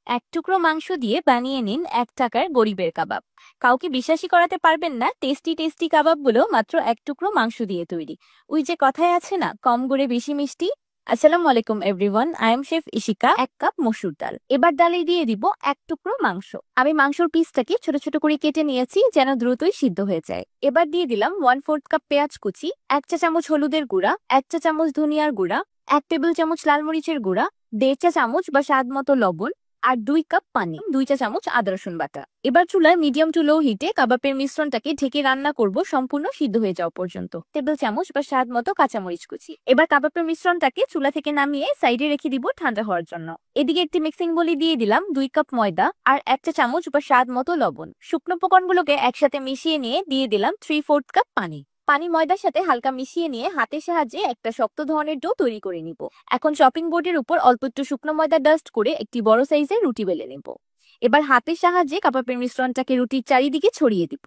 এক টুকরো মাংস দিয়ে বানিয়ে নিন 1 টাকার গরিবের কাবাব। কাউকে বিশ্বাসই করাতে পারবেন না, টেস্টি টেস্টি কাবাবগুলো মাত্র 1 টুকরো মাংস দিয়ে তৈরি। ওই যে কথায় আছে না, কম করে বেশি মিষ্টি। আসসালামু আলাইকুম everyone, I am chef Ishika. 1 cup মসুর ডাল, এবার ডালে দিয়ে দিব 1 টুকরো মাংস। আমি মাংসর পিসটাকে ছোট ছোট করে কেটে নিয়েছি যেন দ্রুতই সিদ্ধ হয়ে যায়। এবার দিয়ে দিলাম 1/4 কাপ পেঁয়াজ কুচি, 1 চা চামচ হলুদের গুঁড়া, 1 চা চামচ ধনিয়ার গুঁড়া, 1 টেবিল চামচ লাল মরিচের গুঁড়া, 1/2 চা চামচ বা স্বাদ মতো লবণ, আর 2 কাপ পানি, 2 চা চামচ আদা রসুন বাটা। এবার চুলায় মিডিয়াম টু লো হিটে কাবাবের মিশ্রণটাকে ঢেকে রান্না করব সম্পূর্ণ সিদ্ধ হয়ে যাওয়া পর্যন্ত। টেবিল চামচ বা স্বাদ মতো কাঁচামরিচ কুচি। এবার কাবাবের মিশ্রণটাকে চুলা থেকে নামিয়ে সাইডে রেখে দিব ঠান্ডা হওয়ার জন্য। এদিকে একটি মিক্সিং বলি দিয়ে দিলাম 2 কাপ ময়দা আর 1 চা চামচ বা স্বাদ মতো লবণ। শুকনো উপকরণগুলোকে একসাথে মিশিয়ে নিয়ে দিয়ে দিলাম 3/4 কাপ পানি। পানি ময়দার সাথে হালকা মিশিয়ে নিয়ে হাতের সাহায্যে একটা শক্ত ধরনের ডো তৈরি করে নিব। এখন চপিং বোর্ডের উপর অল্প একটু শুকনো ময়দা ডাস্ট করে একটি বড় সাইজের রুটি বেলে নিব। এবার হাতের সাহায্যে কাবাবের মিশ্রণটাকে রুটির চারিদিকে ছড়িয়ে দিব।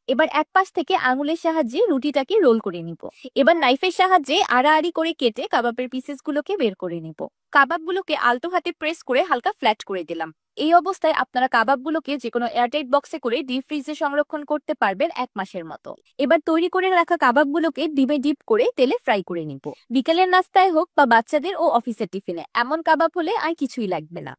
এবার এক পাশ থেকে আঙুলের সাহায্যে রুটিটাকে রোল করে নিব। এবার নাইফের সাহায্যে আড়াআড়ি করে কেটে কাবাবের পিসেসগুলোকে বের করে নিব। কাবাবগুলোকে আলতো হাতে প্রেস করে হালকা ফ্ল্যাট করে দিলাম। এই অবস্থায় আপনারা কাবাবগুলোকে যে কোনো এয়ারটাইট বক্সে করে ডিপ ফ্রিজে সংরক্ষণ করতে পারবেন 1 মাসের মতো। এবার তৈরি করে রাখা কাবাবগুলোকে ডিমে ডিপ করে তেলে ফ্রাই করে নিব। বিকেলের নাস্তায় হোক বা বাচ্চাদের ও অফিসের টিফিনে এমন কাবাব হলে আর কিছুই লাগবে না।